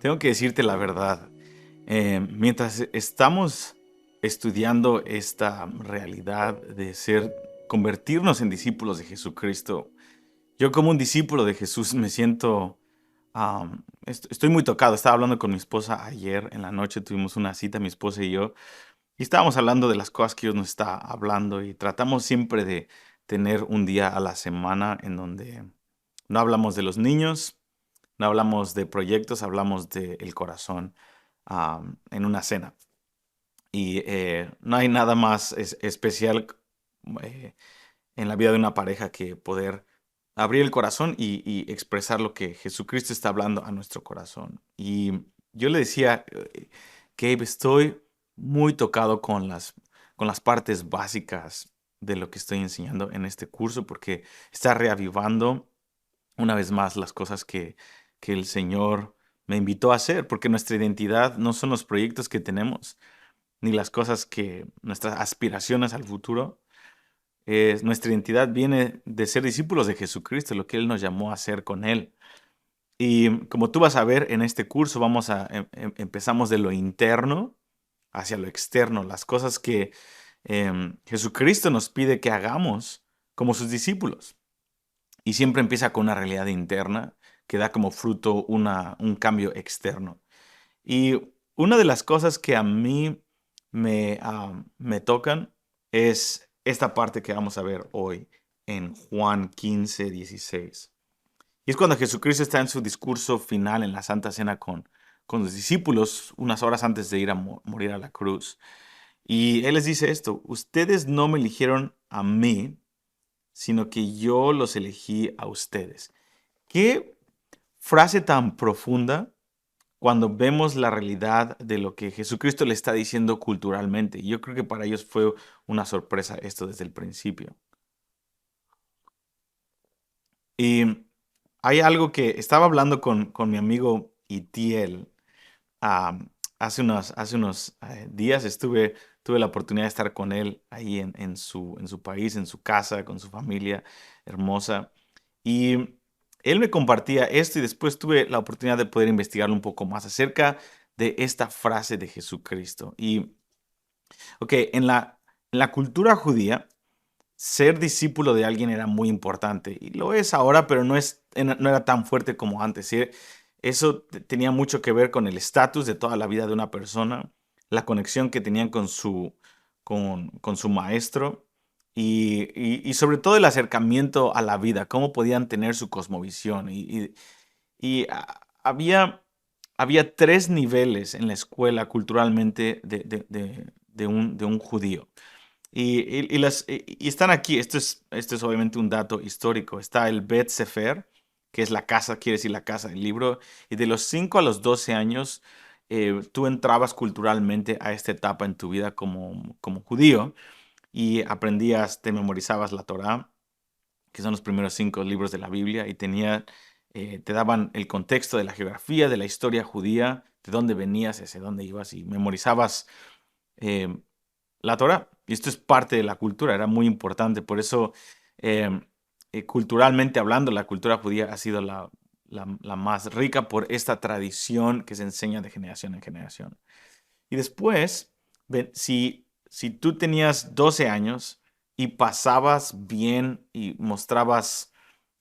Tengo que decirte la verdad. Mientras estamos estudiando esta realidad de convertirnos en discípulos de Jesucristo, yo como un discípulo de Jesús me siento, estoy muy tocado. Estaba hablando con mi esposa ayer en la noche, tuvimos una cita, mi esposa y yo, y estábamos hablando de las cosas que Dios nos está hablando y tratamos siempre de tener un día a la semana en donde no hablamos de los niños, no hablamos de proyectos, hablamos del corazón en una cena. Y no hay nada más especial eh, en la vida de una pareja que poder abrir el corazón y expresar lo que Jesucristo está hablando a nuestro corazón. Y yo le decía, Gabe, estoy muy tocado con las partes básicas de lo que estoy enseñando en este curso porque está reavivando una vez más las cosas que el Señor me invitó a hacer, porque nuestra identidad no son los proyectos que tenemos, ni las cosas que, nuestras aspiraciones al futuro. Nuestra identidad viene de ser discípulos de Jesucristo, lo que Él nos llamó a hacer con Él. Y como tú vas a ver en este curso, empezamos de lo interno hacia lo externo, las cosas que Jesucristo nos pide que hagamos como sus discípulos. Y siempre empieza con una realidad interna que da como fruto un cambio externo. Y una de las cosas que a mí me tocan es esta parte que vamos a ver hoy en Juan 15:16. Y es cuando Jesucristo está en su discurso final en la Santa Cena con los discípulos, unas horas antes de ir a morir a la cruz. Y Él les dice esto: ustedes no me eligieron a mí, sino que yo los elegí a ustedes. Qué frase tan profunda cuando vemos la realidad de lo que Jesucristo le está diciendo culturalmente. Yo creo que para ellos fue una sorpresa esto desde el principio. Y hay algo que estaba hablando con mi amigo Itiel. Hace unos días tuve la oportunidad de estar con él ahí en su país, en su casa, con su familia hermosa. Y él me compartía esto y después tuve la oportunidad de poder investigar un poco más acerca de esta frase de Jesucristo. Y, ok, en la cultura judía, ser discípulo de alguien era muy importante y lo es ahora, pero no era tan fuerte como antes. ¿Sí? Eso tenía mucho que ver con el estatus de toda la vida de una persona, la conexión que tenían con su maestro y sobre todo el acercamiento a la vida, cómo podían tener su cosmovisión. Había tres niveles en la escuela culturalmente de un judío. Y están aquí, esto es obviamente un dato histórico. Está el Bet Sefer, que es la casa, quiere decir la casa del libro. Y de los 5 a los 12 años, tú entrabas culturalmente a esta etapa en tu vida como judío y te memorizabas la Torá, que son los primeros 5 libros de la Biblia, y te daban el contexto de la geografía, de la historia judía, de dónde venías, hacia dónde ibas, y memorizabas eh, la Torah. Y esto es parte de la cultura, era muy importante. Por eso, em, culturalmente hablando, la cultura judía ha sido la más rica por esta tradición que se enseña de generación en generación. Y después, si tú tenías 12 años y pasabas bien y mostrabas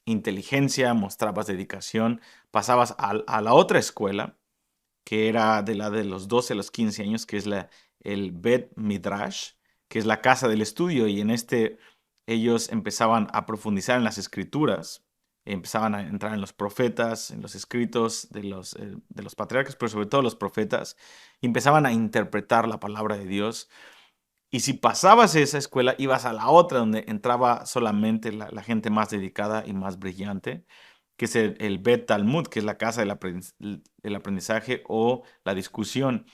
inteligencia, mostrabas dedicación, pasabas a la otra escuela, que era de la de los 12 a los 15 años, que es el Bet Midrash, que es la casa del estudio, y en ellos empezaban a profundizar en las escrituras, empezaban a entrar en los profetas, en los escritos de los patriarcas, pero sobre todo los profetas, y empezaban a interpretar la palabra de Dios. Y si pasabas esa escuela, ibas a la otra, donde entraba solamente la gente más dedicada y más brillante, que es el Bet Talmud, que es la casa del aprendizaje o la discusión.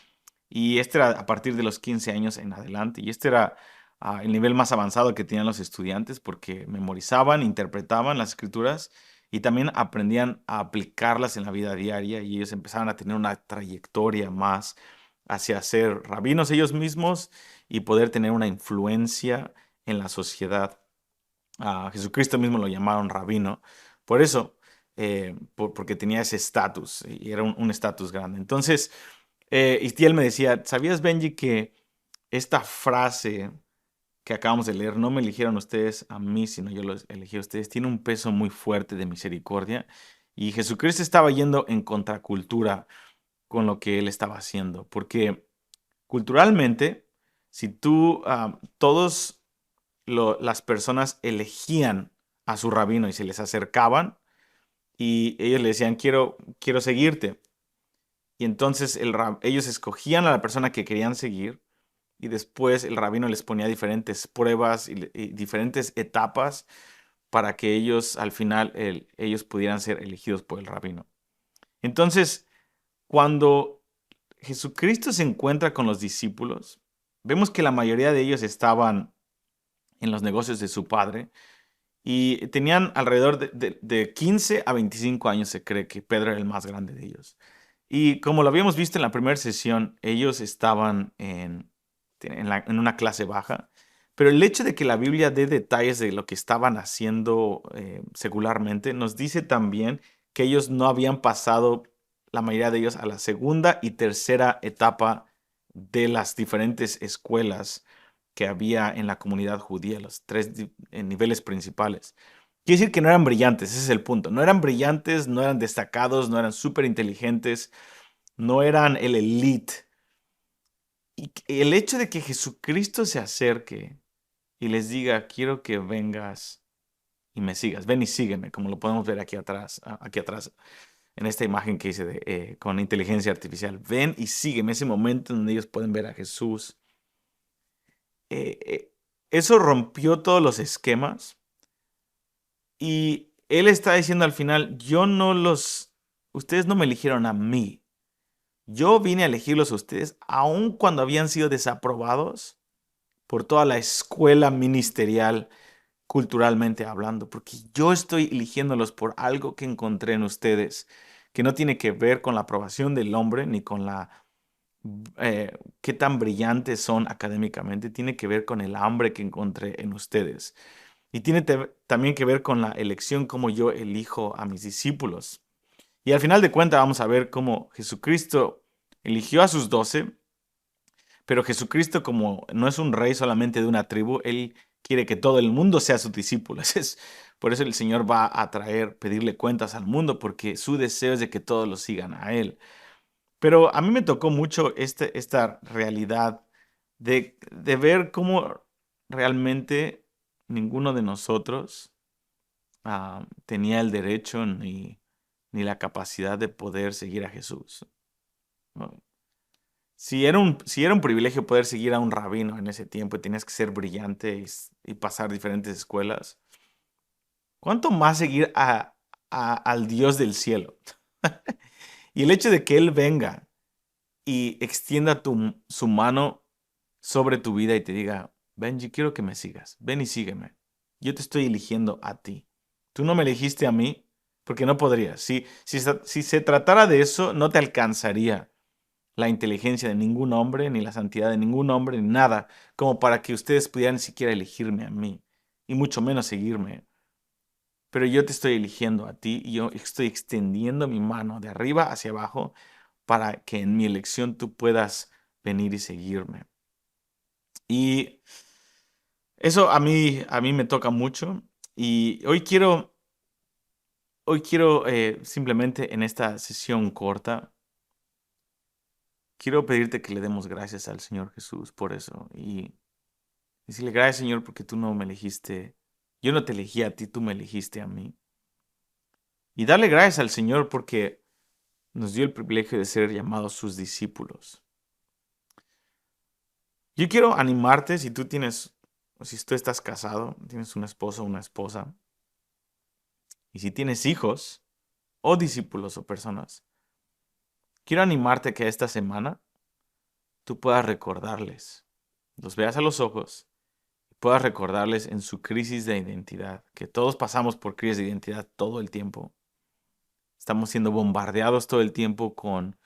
Y este era a partir de los 15 años en adelante. Y este era el nivel más avanzado que tenían los estudiantes, porque memorizaban, interpretaban las escrituras y también aprendían a aplicarlas en la vida diaria, y ellos empezaban a tener una trayectoria más hacia ser rabinos ellos mismos y poder tener una influencia en la sociedad. A Jesucristo mismo lo llamaron rabino. Por eso, porque tenía ese estatus y era un estatus grande. Entonces, y él me decía, ¿sabías, Benji, que esta frase que acabamos de leer, no me eligieron ustedes a mí, sino yo los elegí a ustedes, tiene un peso muy fuerte de misericordia? Y Jesucristo estaba yendo en contracultura con lo que él estaba haciendo, porque culturalmente, si todos las personas elegían a su rabino y se les acercaban y ellos le decían, quiero seguirte. Y entonces ellos escogían a la persona que querían seguir y después el rabino les ponía diferentes pruebas y diferentes etapas para que ellos al final ellos pudieran ser elegidos por el rabino. Entonces, cuando Jesucristo se encuentra con los discípulos, vemos que la mayoría de ellos estaban en los negocios de su padre y tenían alrededor de 15 a 25 años. Se cree que Pedro era el más grande de ellos. Y como lo habíamos visto en la primera sesión, ellos estaban en una clase baja, pero el hecho de que la Biblia dé detalles de lo que estaban haciendo secularmente nos dice también que ellos no habían pasado, la mayoría de ellos, a la segunda y tercera etapa de las diferentes escuelas que había en la comunidad judía, los tres niveles principales. Quiere decir que no eran brillantes, ese es el punto. No eran brillantes, no eran destacados, no eran súper inteligentes, no eran el elite. Y el hecho de que Jesucristo se acerque y les diga, quiero que vengas y me sigas, ven y sígueme, como lo podemos ver aquí atrás, en esta imagen que hice con inteligencia artificial. Ven y sígueme, ese momento donde ellos pueden ver a Jesús. Eh, eh, Eso rompió todos los esquemas y él está diciendo al final, ustedes no me eligieron a mí. Yo vine a elegirlos a ustedes, aun cuando habían sido desaprobados por toda la escuela ministerial, culturalmente hablando, porque yo estoy eligiéndolos por algo que encontré en ustedes, que no tiene que ver con la aprobación del hombre ni con qué tan brillantes son académicamente, tiene que ver con el hambre que encontré en ustedes. Y tiene también que ver con la elección, como yo elijo a mis discípulos. Y al final de cuentas vamos a ver cómo Jesucristo eligió a sus 12, pero Jesucristo, como no es un rey solamente de una tribu, él quiere que todo el mundo sea sus discípulos. Por eso el Señor va a pedirle cuentas al mundo, porque su deseo es de que todos lo sigan a él. Pero a mí me tocó mucho esta realidad de ver cómo realmente ninguno de nosotros tenía el derecho ni la capacidad de poder seguir a Jesús, ¿no? Si era un privilegio poder seguir a un rabino en ese tiempo y tenías que ser brillante y pasar diferentes escuelas, ¿cuánto más seguir al Dios del cielo? Y el hecho de que Él venga y extienda su mano sobre tu vida y te diga, Benji, quiero que me sigas, ven y sígueme. Yo te estoy eligiendo a ti. Tú no me elegiste a mí porque no podrías. Si se tratara de eso, no te alcanzaría la inteligencia de ningún hombre, ni la santidad de ningún hombre, ni nada, como para que ustedes pudieran siquiera elegirme a mí, y mucho menos seguirme. Pero yo te estoy eligiendo a ti y yo estoy extendiendo mi mano de arriba hacia abajo para que en mi elección tú puedas venir y seguirme. Y eso a mí me toca mucho. Y hoy quiero simplemente en esta sesión corta, quiero pedirte que le demos gracias al Señor Jesús por eso. Y decirle, gracias, Señor, porque tú no me elegiste. Yo no te elegí a ti, tú me elegiste a mí. Y darle gracias al Señor porque nos dio el privilegio de ser llamados sus discípulos. Yo quiero animarte, si tú estás casado, tienes un esposo o una esposa, y si tienes hijos o discípulos o personas, quiero animarte que esta semana tú puedas recordarles, los veas a los ojos, y puedas recordarles en su crisis de identidad, que todos pasamos por crisis de identidad todo el tiempo. Estamos siendo bombardeados todo el tiempo con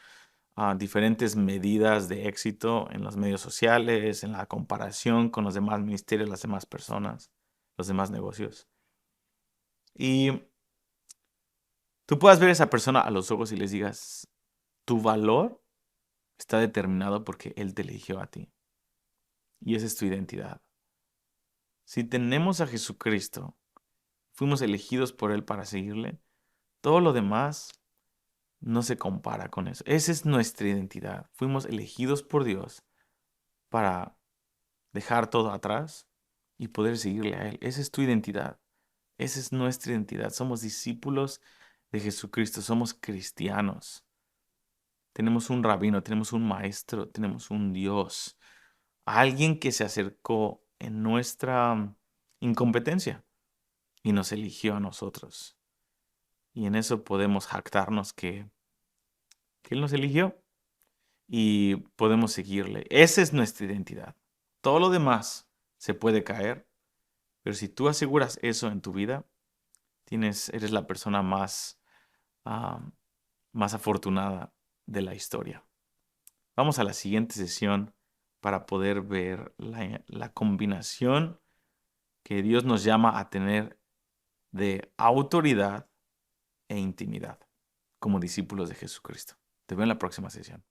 diferentes medidas de éxito en los medios sociales, en la comparación con los demás ministerios, las demás personas, los demás negocios. Y tú puedas ver a esa persona a los ojos y les digas, tu valor está determinado porque Él te eligió a ti. Y esa es tu identidad. Si tenemos a Jesucristo, fuimos elegidos por Él para seguirle, todo lo demás no se compara con eso. Esa es nuestra identidad. Fuimos elegidos por Dios para dejar todo atrás y poder seguirle a Él. Esa es tu identidad. Esa es nuestra identidad. Somos discípulos de Jesucristo. Somos cristianos. Tenemos un rabino, tenemos un maestro, tenemos un Dios. Alguien que se acercó en nuestra incompetencia y nos eligió a nosotros. Y en eso podemos jactarnos que Él nos eligió y podemos seguirle. Esa es nuestra identidad. Todo lo demás se puede caer, pero si tú aseguras eso en tu vida, eres la persona ah, más afortunada de la historia. Vamos a la siguiente sesión para poder ver la combinación que Dios nos llama a tener de autoridad e intimidad como discípulos de Jesucristo. Te veo en la próxima sesión.